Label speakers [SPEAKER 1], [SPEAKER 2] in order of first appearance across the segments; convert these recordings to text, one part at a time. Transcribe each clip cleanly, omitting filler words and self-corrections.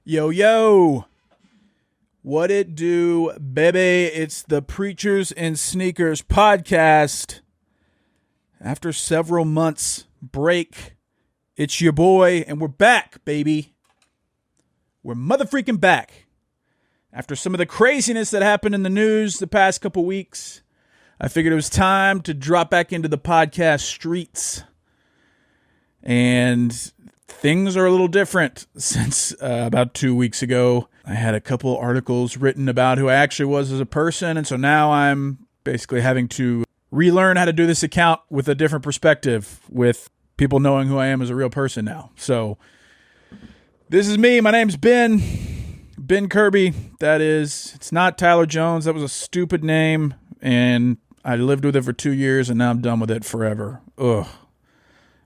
[SPEAKER 1] Yo, yo. What it do, baby? It's the Preachers and Sneakers Podcast. After several months break, it's your boy, and we're back, baby. We're motherfreaking back. After some of the craziness that happened in the news the past couple weeks, I figured it was time to drop back into the podcast streets. And things are a little different since about 2 weeks ago. I had a couple articles written about who I actually was as a person, and so now I'm basically having to relearn how to do this account with a different perspective, with people knowing who I am as a real person now. So this is me. My name's Ben Kirby. That is, it's not Tyler Jones. That was a stupid name, and I lived with it for 2 years, and now I'm done with it forever. Ugh.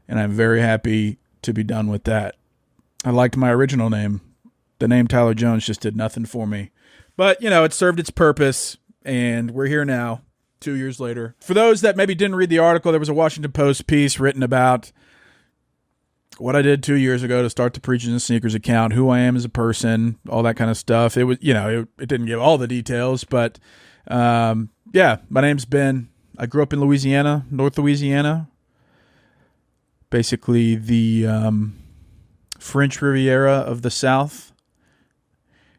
[SPEAKER 1] And I'm very happy to be done with that. I liked my original name. The name Tyler Jones just did nothing for me. But, you know, it served its purpose, and we're here now, 2 years later. For those that maybe didn't read the article, there was a Washington Post piece written about what I did 2 years ago to start the Preachers and Sneakers account, who I am as a person, all that kind of stuff. It was, you know, it didn't give all the details, but yeah, my name's Ben. I grew up in Louisiana, North Louisiana, basically the French Riviera of the South,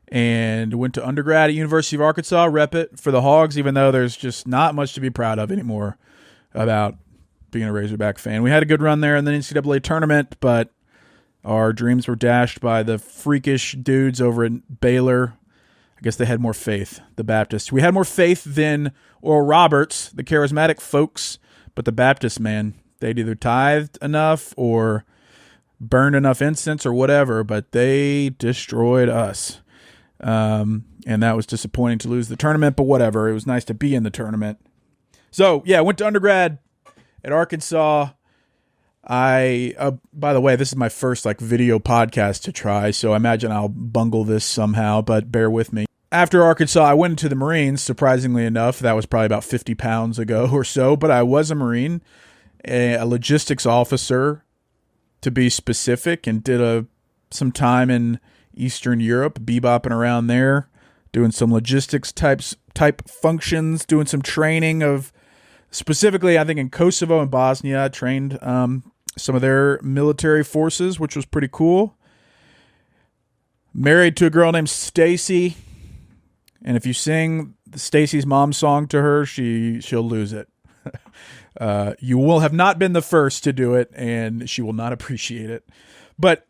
[SPEAKER 1] and went to undergrad at University of Arkansas, rep it for the Hogs, even though there's just not much to be proud of anymore about being a Razorback fan. We had a good run there in the NCAA tournament, but our dreams were dashed by the freakish dudes over at Baylor. I guess they had more faith, the Baptists. We had more faith than Oral Roberts, the charismatic folks, but the Baptists, man, they'd either tithed enough or burned enough incense or whatever, but they destroyed us. And that was disappointing to lose the tournament, but whatever. It was nice to be in the tournament. So, yeah, I went to undergrad at Arkansas. By the way, this is my first video podcast to try, so I imagine I'll bungle this somehow, but bear with me. After Arkansas, I went into the Marines, surprisingly enough. That was probably about 50 pounds ago or so, but I was a Marine, a logistics officer to be specific, and did some time in Eastern Europe, bebopping around there, doing some logistics type functions, doing some training of, specifically, I think in Kosovo and Bosnia, I trained some of their military forces, which was pretty cool. Married to a girl named Stacy, and if you sing Stacy's mom's song to her, she'll lose it. You will have not been the first to do it, and she will not appreciate it. But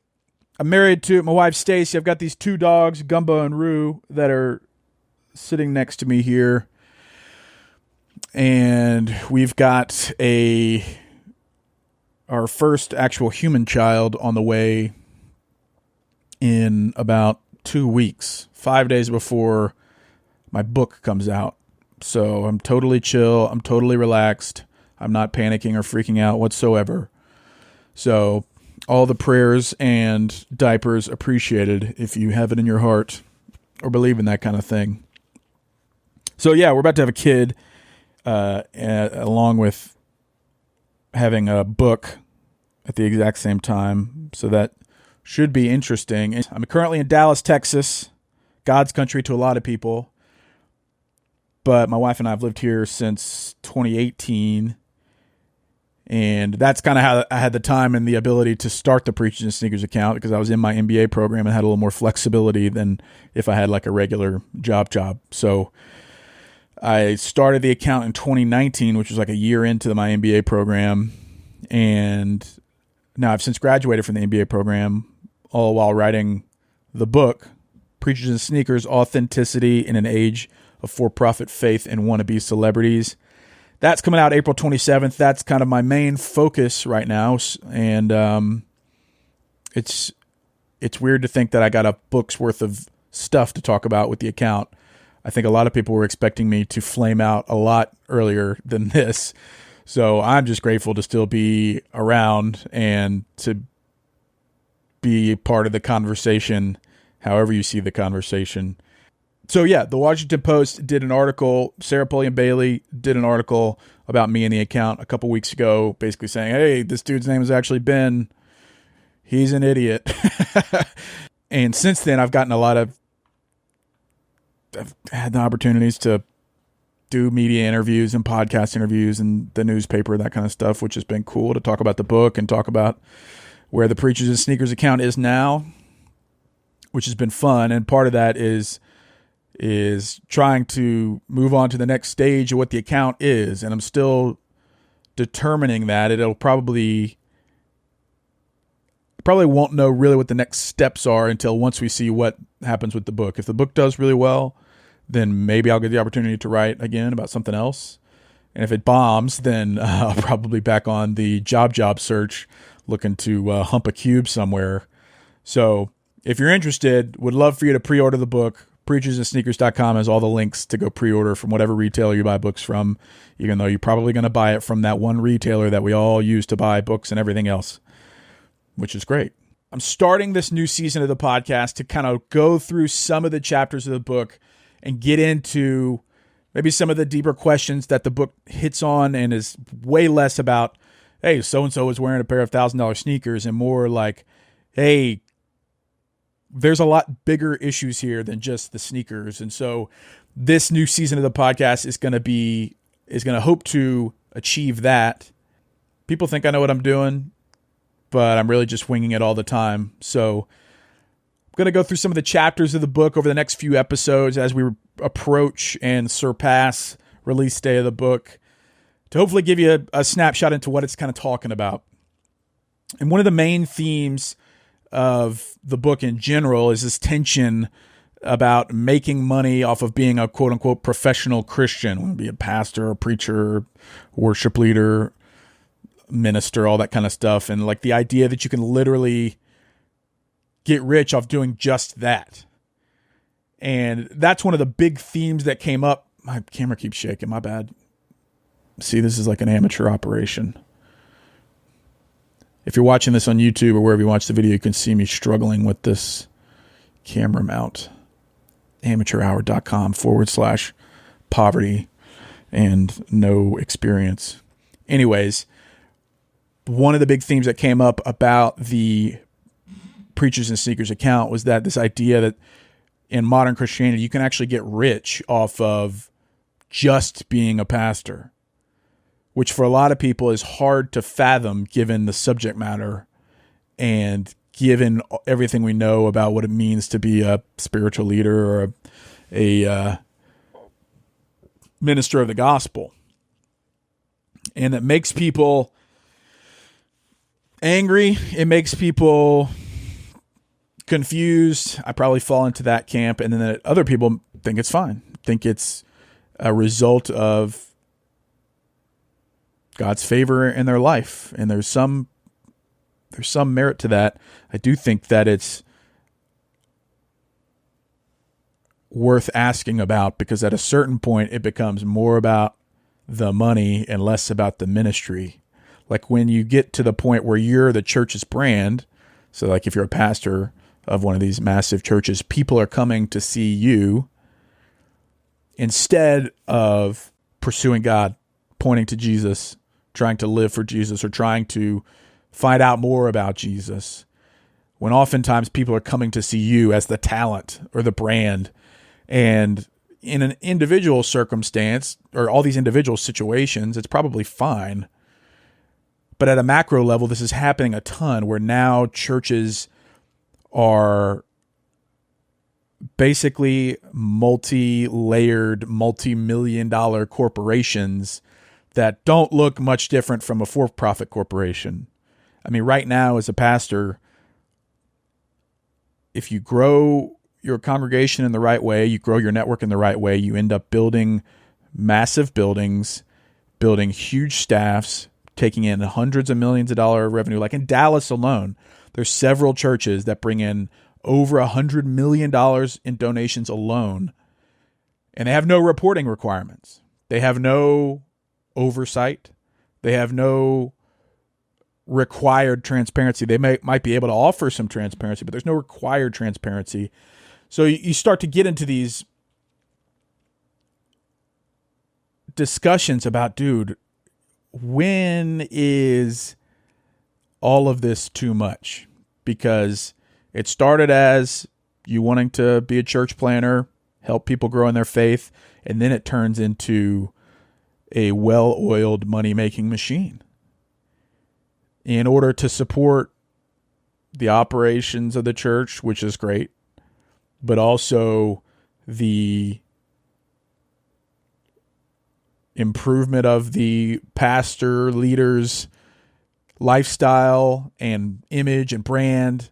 [SPEAKER 1] I'm married to my wife, Stacy. I've got these two dogs, Gumbo and Rue, that are sitting next to me here. And we've got our first actual human child on the way in about 2 weeks, 5 days before my book comes out. So I'm totally chill. I'm totally relaxed. I'm not panicking or freaking out whatsoever. So all the prayers and diapers appreciated if you have it in your heart or believe in that kind of thing. So yeah, we're about to have a kid, along with having a book at the exact same time. So that should be interesting. I'm currently in Dallas, Texas, God's country to a lot of people. But my wife and I have lived here since 2018. And that's kind of how I had the time and the ability to start the Preachers and Sneakers account, because I was in my MBA program and had a little more flexibility than if I had a regular job. So I started the account in 2019, which was a year into my MBA program. And now I've since graduated from the MBA program, all while writing the book, Preachers and Sneakers, Authenticity in an Age of For-Profit Faith and Wannabe Celebrities. That's coming out April 27th. That's kind of my main focus right now. And it's weird to think that I got a book's worth of stuff to talk about with the account. I think a lot of people were expecting me to flame out a lot earlier than this. So I'm just grateful to still be around and to be part of the conversation, however you see the conversation. So yeah, the Washington Post did an article, Sarah Pulliam Bailey did an article about me and the account a couple weeks ago, basically saying, hey, this dude's name is actually Ben. He's an idiot. And since then, I've had the opportunities to do media interviews and podcast interviews and the newspaper, that kind of stuff, which has been cool to talk about the book and talk about where the Preachers and Sneakers account is now, which has been fun. And part of that is trying to move on to the next stage of what the account is. And I'm still determining that. It'll probably won't know really what the next steps are until once we see what happens with the book. If the book does really well, then maybe I'll get the opportunity to write again about something else. And if it bombs, then I'll probably be back on the job search looking to hump a cube somewhere. So if you're interested, would love for you to pre-order the book. PreachersNSneakers.com has all the links to go pre-order from whatever retailer you buy books from, even though you're probably going to buy it from that one retailer that we all use to buy books and everything else, which is great. I'm starting this new season of the podcast to kind of go through some of the chapters of the book and get into maybe some of the deeper questions that the book hits on, and is way less about, hey, so-and-so is wearing a pair of $1,000 sneakers, and more like, hey, there's a lot bigger issues here than just the sneakers. And so this new season of the podcast is going to hope to achieve that. People think I know what I'm doing, but I'm really just winging it all the time. So I'm going to go through some of the chapters of the book over the next few episodes as we approach and surpass release day of the book, to hopefully give you a snapshot into what it's kind of talking about. And one of the main themes of the book in general is this tension about making money off of being a quote unquote professional Christian, whether it be a pastor, a preacher, worship leader, minister, all that kind of stuff. And like the idea that you can literally get rich off doing just that. And that's one of the big themes that came up. My camera keeps shaking, my bad. See, this is like an amateur operation. If you're watching this on YouTube or wherever you watch the video, you can see me struggling with this camera mount. amateurhour.com/poverty and no experience. Anyways, one of the big themes that came up about the Preachers and Sneakers account was that this idea that in modern Christianity, you can actually get rich off of just being a pastor, which for a lot of people is hard to fathom given the subject matter and given everything we know about what it means to be a spiritual leader or a minister of the gospel. And it makes people angry. It makes people confused. I probably fall into that camp. And then other people think it's fine, think it's a result of God's favor in their life. And there's some merit to that. I do think that it's worth asking about, because at a certain point it becomes more about the money and less about the ministry. Like when you get to the point where you're the church's brand, so like if you're a pastor of one of these massive churches, people are coming to see you instead of pursuing God, pointing to Jesus, trying to live for Jesus, or trying to find out more about Jesus, when oftentimes people are coming to see you as the talent or the brand. And in an individual circumstance, or all these individual situations, it's probably fine. But at a macro level, this is happening a ton, where now churches are basically multi-layered, multi-million-dollar corporations that don't look much different from a for-profit corporation. I mean, right now as a pastor, if you grow your congregation in the right way, you grow your network in the right way, you end up building massive buildings, building huge staffs, taking in hundreds of millions of dollars of revenue. Like in Dallas alone, there's several churches that bring in over $100 million in donations alone, and they have no reporting requirements. They have no oversight. They have no required transparency. They might be able to offer some transparency, but there's no required transparency. So you start to get into these discussions about, dude, when is all of this too much? Because It started as you wanting to be a church planner, help people grow in their faith, and then it turns into a well-oiled money-making machine. In order to support the operations of the church, which is great, but also the improvement of the pastor leader's lifestyle and image and brand.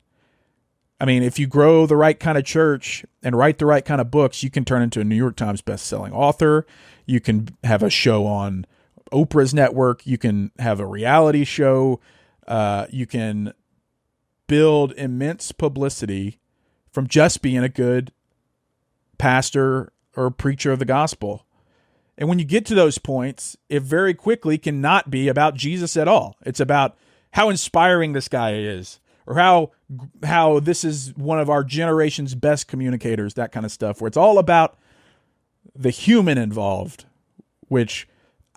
[SPEAKER 1] I mean, if you grow the right kind of church and write the right kind of books, you can turn into a New York Times best-selling author. You can have a show on Oprah's network. You can have a reality show. You can build immense publicity from just being a good pastor or preacher of the gospel. And when you get to those points, it very quickly cannot be about Jesus at all. It's about how inspiring this guy is, or how this is one of our generation's best communicators, that kind of stuff, where it's all about the human involved, which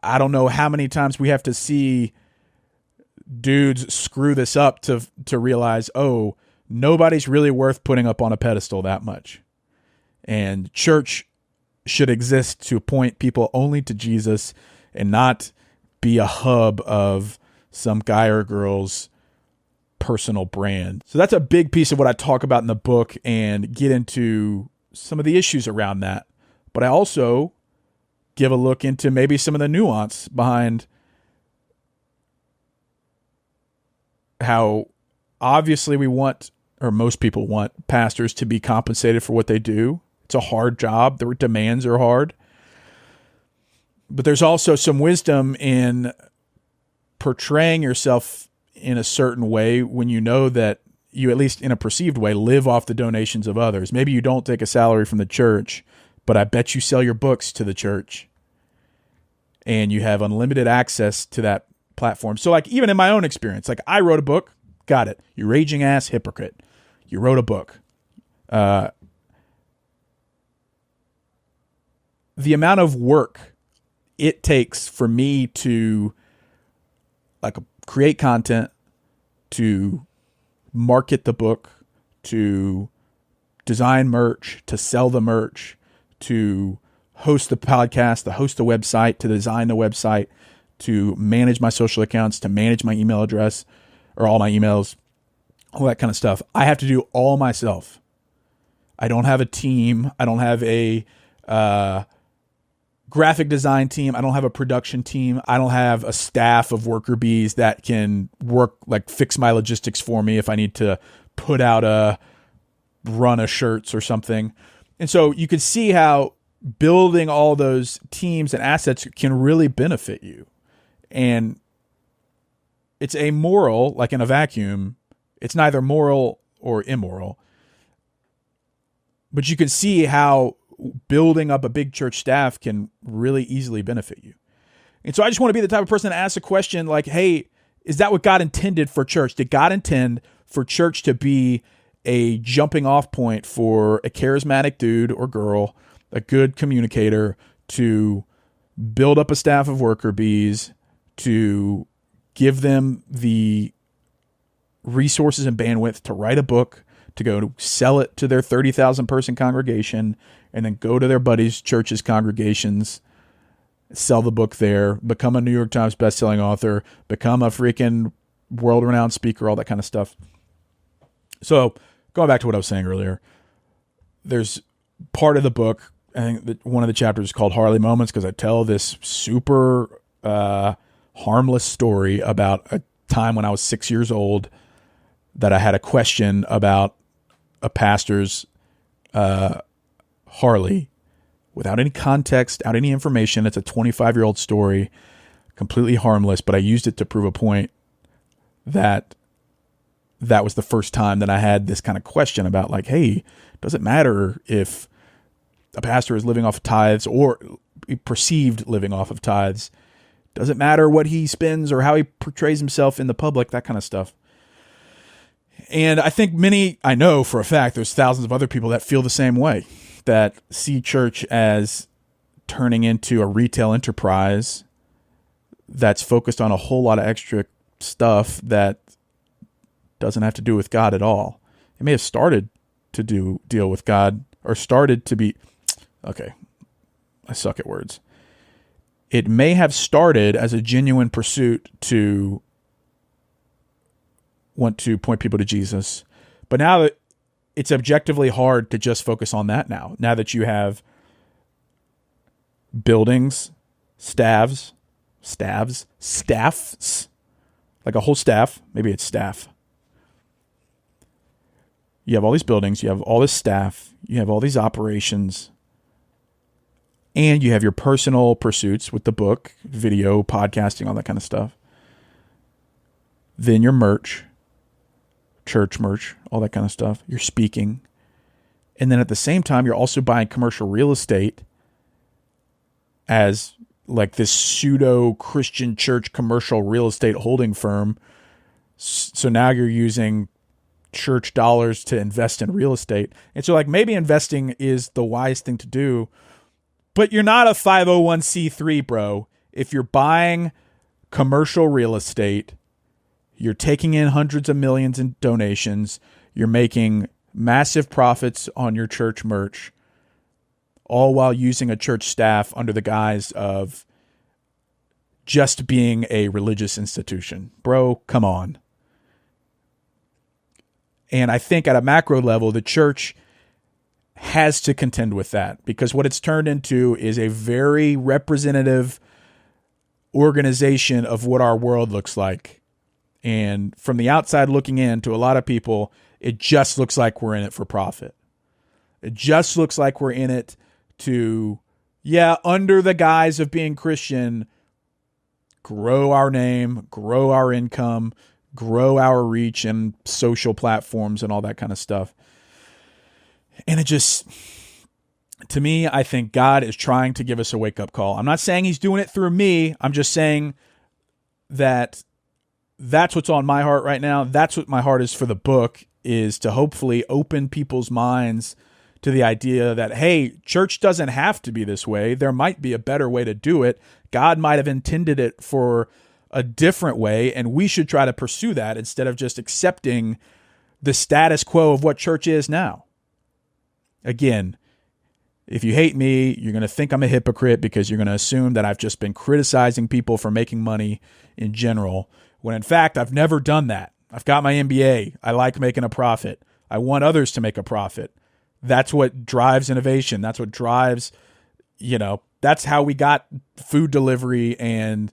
[SPEAKER 1] I don't know how many times we have to see dudes screw this up to realize, oh, nobody's really worth putting up on a pedestal that much. And church should exist to point people only to Jesus and not be a hub of some guy or girl's personal brand. So that's a big piece of what I talk about in the book and get into some of the issues around that. But I also give a look into maybe some of the nuance behind how obviously we want, or most people want, pastors to be compensated for what they do. It's a hard job. The demands are hard. But there's also some wisdom in portraying yourself in a certain way when you know that you, at least in a perceived way, live off the donations of others. Maybe you don't take a salary from the church, but I bet you sell your books to the church and you have unlimited access to that platform. So like even in my own experience, like I wrote a book, got it. You raging ass hypocrite. You wrote a book. The amount of work it takes for me to like create content, to market the book, to design merch, to sell the merch, to host the podcast, to host the website, to design the website, to manage my social accounts, to manage my email address or all my emails, all that kind of stuff. I have to do all myself. I don't have a team. I don't have a graphic design team. I don't have a production team. I don't have a staff of worker bees that can work, like fix my logistics for me if I need to put out a run of shirts or something. And so you can see how building all those teams and assets can really benefit you. And it's amoral, like in a vacuum. It's neither moral or immoral. But you can see how building up a big church staff can really easily benefit you. And so I just want to be the type of person to ask a question like, hey, is that what God intended for church? Did God intend for church to be a jumping off point for a charismatic dude or girl, a good communicator, to build up a staff of worker bees, to give them the resources and bandwidth to write a book, to go to sell it to their 30,000 person congregation, and then go to their buddies' churches' congregations, sell the book there, become a New York Times bestselling author, become a freaking world-renowned speaker, all that kind of stuff. So going back to what I was saying earlier, there's part of the book, I think that one of the chapters is called Harley Moments, because I tell this super harmless story about a time when I was 6 years old that I had a question about a pastor's Harley without any context, without any information. It's a 25-year-old story, completely harmless, but I used it to prove a point that was the first time that I had this kind of question about like, hey, does it matter if a pastor is living off of tithes or perceived living off of tithes? Does it matter what he spends or how he portrays himself in the public, that kind of stuff? And I think I know for a fact, there's thousands of other people that feel the same way, that see church as turning into a retail enterprise that's focused on a whole lot of extra stuff that doesn't have to do with God at all. It may have started to deal with God, or started to be, okay, I suck at words. It may have started as a genuine pursuit to want to point people to Jesus. But now that it's objectively hard to just focus on that now that you have buildings, staffs, like a whole staff, maybe it's staff. You have all these buildings, you have all this staff, you have all these operations, and you have your personal pursuits with the book, video, podcasting, all that kind of stuff. Then your merch, church merch, all that kind of stuff. You're speaking. And then at the same time, you're also buying commercial real estate as like this pseudo Christian church commercial real estate holding firm. So now you're using church dollars to invest in real estate. And so like maybe investing is the wise thing to do, but you're not a 501c3, bro. If you're buying commercial real estate, you're taking in hundreds of millions in donations, you're making massive profits on your church merch, all while using a church staff under the guise of just being a religious institution. Bro, come on. And I think at a macro level, the church has to contend with that, because what it's turned into is a very representative organization of what our world looks like. And from the outside looking in, to a lot of people, it just looks like we're in it for profit. It just looks like we're in it to, under the guise of being Christian, grow our name, grow our income, grow our reach and social platforms and all that kind of stuff. And it just, to me, I think God is trying to give us a wake-up call. I'm not saying he's doing it through me. I'm just saying that that's what's on my heart right now. That's what my heart is for the book, is to hopefully open people's minds to the idea that, hey, church doesn't have to be this way. There might be a better way to do it. God might have intended it for a different way, and we should try to pursue that instead of just accepting the status quo of what church is now. Again, if you hate me, you're going to think I'm a hypocrite because you're going to assume that I've just been criticizing people for making money in general, when in fact, I've never done that. I've got my MBA. I like making a profit. I want others to make a profit. That's what drives innovation. That's what drives, that's how we got food delivery and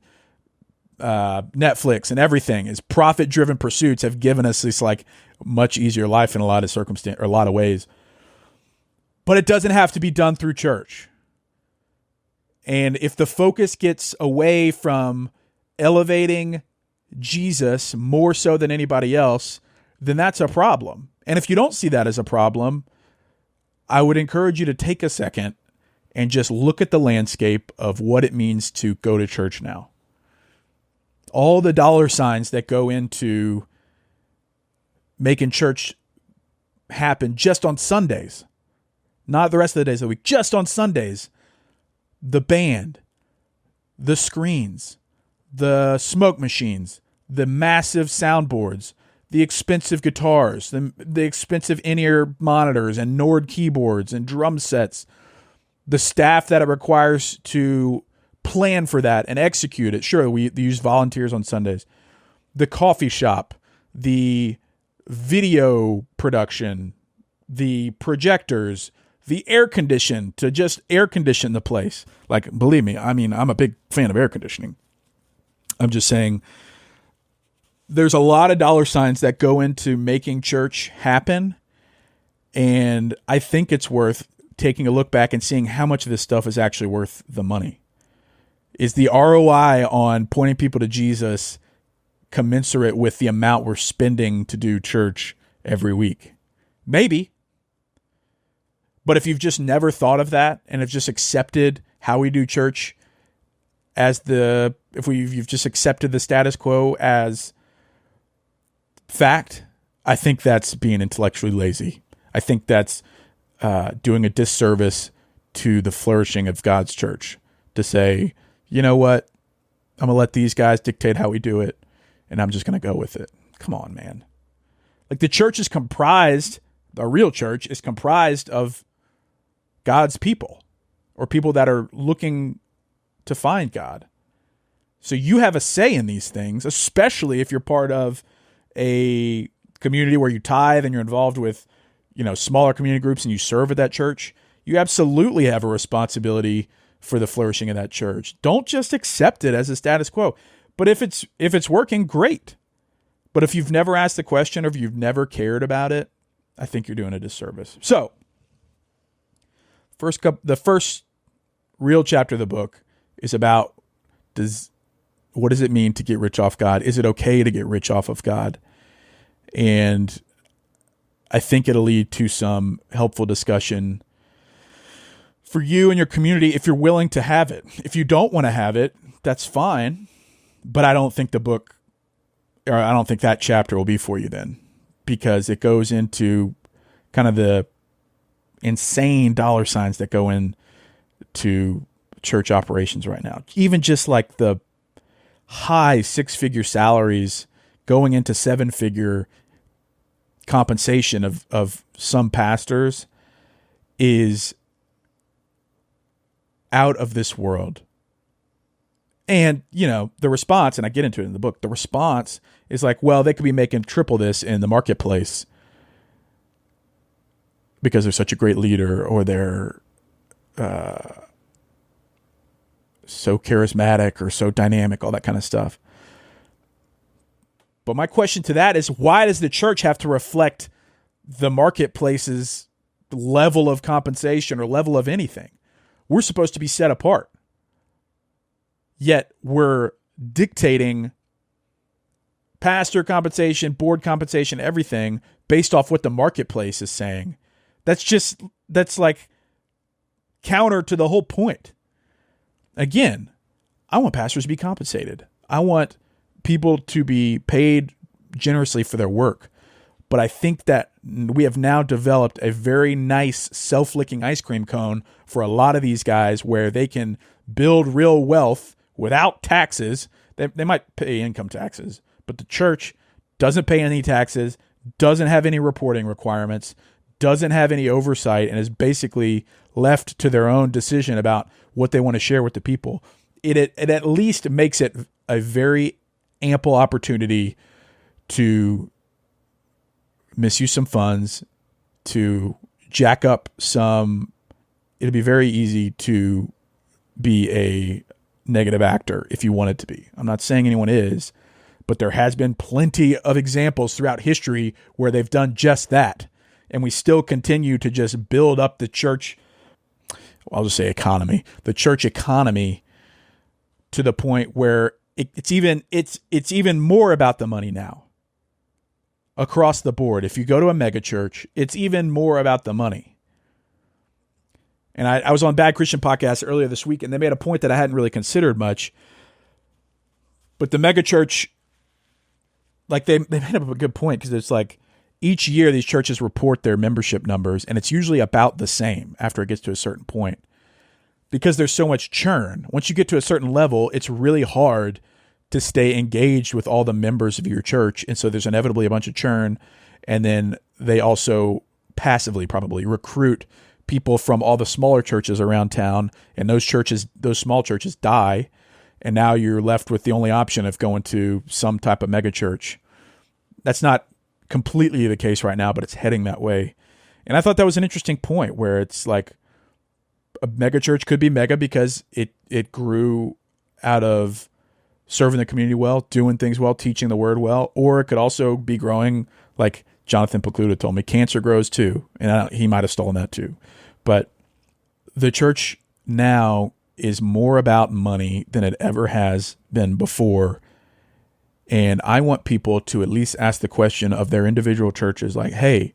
[SPEAKER 1] Netflix and everything, is profit-driven pursuits have given us this like much easier life in a lot of ways. But it doesn't have to be done through church. And if the focus gets away from elevating Jesus more so than anybody else, then that's a problem. And if you don't see that as a problem, I would encourage you to take a second and just look at the landscape of what it means to go to church now. All the dollar signs that go into making church happen just on Sundays, not the rest of the days of the week, just on Sundays. The band, the screens, the smoke machines, the massive soundboards, the expensive guitars, the expensive in-ear monitors and Nord keyboards and drum sets, the staff that it requires to plan for that and execute it. Sure, we use volunteers on Sundays. The coffee shop, the video production, the projectors, the air condition, to just air condition the place. Like, believe me, I mean, I'm a big fan of air conditioning. I'm just saying there's a lot of dollar signs that go into making church happen. And I think it's worth taking a look back and seeing how much of this stuff is actually worth the money. Is the ROI on pointing people to Jesus commensurate with the amount we're spending to do church every week? Maybe. But if you've just never thought of that and have just accepted how we do church as you've just accepted the status quo as fact, I think that's being intellectually lazy. I think that's doing a disservice to the flourishing of God's church to say, you know what, I'm going to let these guys dictate how we do it, and I'm just going to go with it. Come on, man. Like the church is comprised, the real church is comprised of God's people or people that are looking to find God. So you have a say in these things, especially if you're part of a community where you tithe and you're involved with, smaller community groups and you serve at that church. You absolutely have a responsibility for the flourishing of that church. Don't just accept it as a status quo. But if it's working, great. But if you've never asked the question or if you've never cared about it, I think you're doing a disservice. So, the first real chapter of the book is about what does it mean to get rich off God? Is it okay to get rich off of God? And I think it'll lead to some helpful discussion for you and your community if you're willing to have it. If you don't want to have it, that's fine. But I don't think I don't think that chapter will be for you then, because it goes into kind of the insane dollar signs that go into church operations right now. Even just like the high 6-figure salaries going into 7-figure compensation of some pastors is out of this world. And, the response, and I get into it in the book, the response is like, well, they could be making triple this in the marketplace because they're such a great leader, or they're so charismatic or so dynamic, all that kind of stuff. But my question to that is, why does the church have to reflect the marketplace's level of compensation or level of anything? We're supposed to be set apart. Yet we're dictating pastor compensation, board compensation, everything based off what the marketplace is saying. That's like counter to the whole point. Again, I want pastors to be compensated. I want people to be paid generously for their work. But I think that we have now developed a very nice self-licking ice cream cone for a lot of these guys where they can build real wealth without taxes. They might pay income taxes, but the church doesn't pay any taxes, doesn't have any reporting requirements, doesn't have any oversight, and is basically left to their own decision about what they want to share with the people. It at least makes it a very ample opportunity to misuse some funds, to jack up some. It'll be very easy to be a negative actor if you want it to be. I'm not saying anyone is, but there has been plenty of examples throughout history where they've done just that. And we still continue to just build up the church, I'll just say economy, the church economy, to the point where it's even more about the money now. Across the board, if you go to a mega church, it's even more about the money. And I was on Bad Christian Podcast earlier this week, and they made a point that I hadn't really considered much. But the mega church, like they made up a good point, because it's like each year these churches report their membership numbers, and it's usually about the same after it gets to a certain point, because there's so much churn. Once you get to a certain level, it's really hard to stay engaged with all the members of your church. And so there's inevitably a bunch of churn. And then they also passively probably recruit people from all the smaller churches around town. And those small churches die. And now you're left with the only option of going to some type of mega church. That's not completely the case right now, but it's heading that way. And I thought that was an interesting point, where it's like a mega church could be mega because it grew out of serving the community well, doing things well, teaching the word well, or it could also be growing like Jonathan Pokluda told me, cancer grows too. And he might have stolen that too. But the church now is more about money than it ever has been before. And I want people to at least ask the question of their individual churches, like, hey,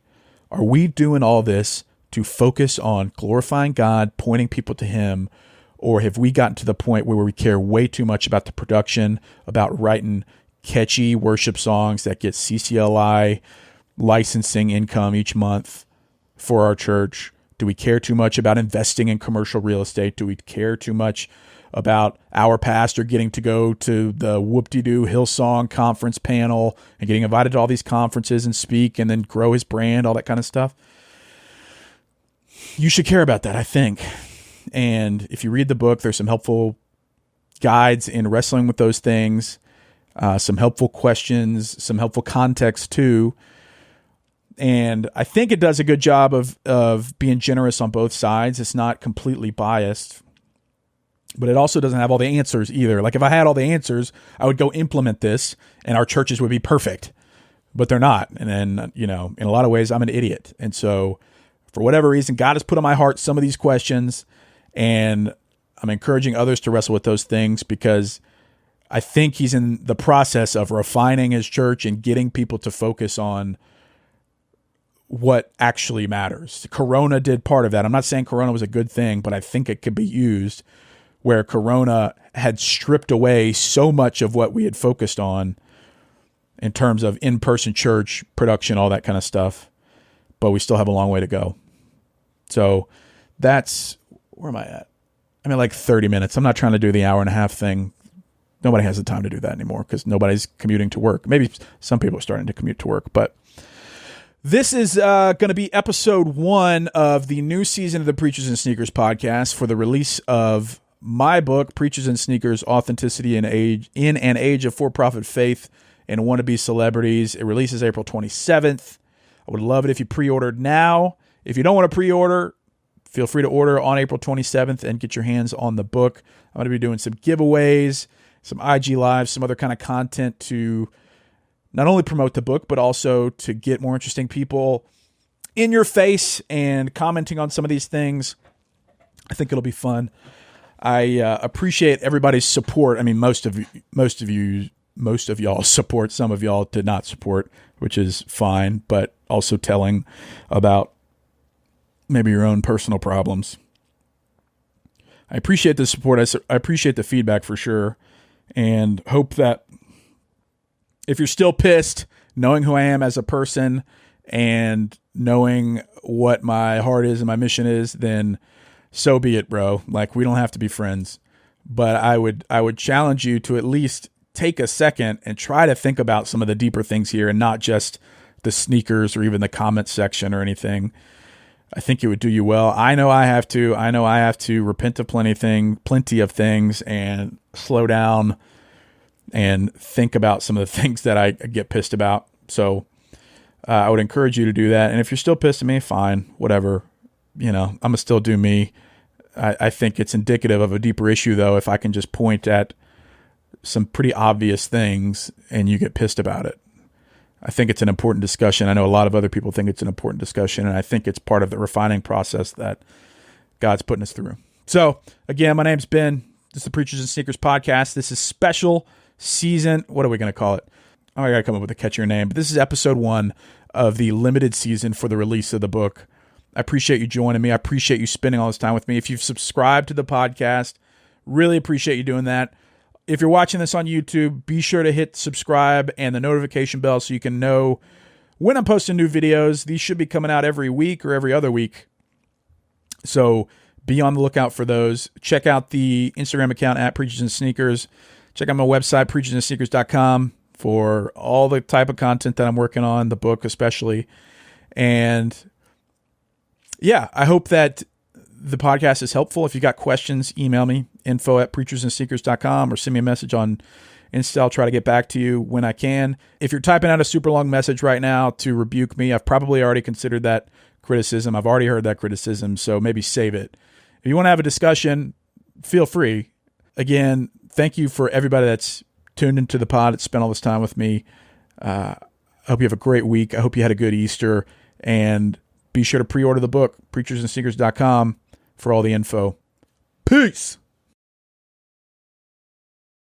[SPEAKER 1] are we doing all this to focus on glorifying God, pointing people to Him? Or have we gotten to the point where we care way too much about the production, about writing catchy worship songs that get CCLI licensing income each month for our church? Do we care too much about investing in commercial real estate? Do we care too much about our pastor getting to go to the Whoop-de-Doo Hillsong conference panel and getting invited to all these conferences and speak and then grow his brand, all that kind of stuff. You should care about that, I think. And if you read the book, there's some helpful guides in wrestling with those things, some helpful questions, some helpful context too. And I think it does a good job of being generous on both sides. It's not completely biased, but it also doesn't have all the answers either. Like if I had all the answers, I would go implement this and our churches would be perfect, but they're not. And then, in a lot of ways, I'm an idiot. And so for whatever reason, God has put on my heart some of these questions, and I'm encouraging others to wrestle with those things because I think he's in the process of refining his church and getting people to focus on what actually matters. Corona did part of that. I'm not saying Corona was a good thing, but I think it could be used where Corona had stripped away so much of what we had focused on in terms of in-person church production, all that kind of stuff, but we still have a long way to go. So that's, where am I at? I'm at like 30 minutes. I'm not trying to do the hour and a half thing. Nobody has the time to do that anymore because nobody's commuting to work. Maybe some people are starting to commute to work, but this is going to be episode 1 of the new season of the Preachers and Sneakers podcast for the release of my book, Preachers and Sneakers: Authenticity in an Age of For-Profit Faith and Wannabe Celebrities. It releases April 27th. I would love it if you pre-ordered now. If you don't want to pre-order, feel free to order on April 27th and get your hands on the book. I'm going to be doing some giveaways, some IG Lives, some other kind of content to not only promote the book, but also to get more interesting people in your face and commenting on some of these things. I think it'll be fun. I appreciate everybody's support. I mean, most of y'all support. Some of y'all did not support, which is fine, but also telling about maybe your own personal problems. I appreciate the support. I appreciate the feedback for sure, and hope that if you're still pissed, knowing who I am as a person and knowing what my heart is and my mission is, then so be it, bro. Like, we don't have to be friends, but I would challenge you to at least take a second and try to think about some of the deeper things here and not just the sneakers or even the comment section or anything. I think it would do you well. I know I have to repent of plenty of things and slow down and think about some of the things that I get pissed about. So I would encourage you to do that. And if you're still pissed at me, fine, whatever. I'm going to still do me. I think it's indicative of a deeper issue, though, if I can just point at some pretty obvious things and you get pissed about it. I think it's an important discussion. I know a lot of other people think it's an important discussion, and I think it's part of the refining process that God's putting us through. So, again, my name's Ben. This is the Preachers and Sneakers Podcast. This is special season. What are we going to call it? Oh, I got to come up with a catchier name. But this is episode 1 of the limited season for the release of the book. I appreciate you joining me. I appreciate you spending all this time with me. If you've subscribed to the podcast, really appreciate you doing that. If you're watching this on YouTube, be sure to hit subscribe and the notification bell so you can know when I'm posting new videos. These should be coming out every week or every other week. So be on the lookout for those. Check out the Instagram account at Preachers and Sneakers. Check out my website, PreachersNSneakers.com, for all the type of content that I'm working on, the book especially. And yeah, I hope that the podcast is helpful. If you got questions, email me, info@PreachersNSneakers.com, or send me a message on Insta. I'll try to get back to you when I can. If you're typing out a super long message right now to rebuke me, I've probably already considered that criticism. I've already heard that criticism, so maybe save it. If you want to have a discussion, feel free. Again, thank you for everybody that's tuned into the pod, that's spent all this time with me. I hope you have a great week. I hope you had a good Easter, and be sure to pre-order the book, PreachersNSneakers.com, for all the info. Peace!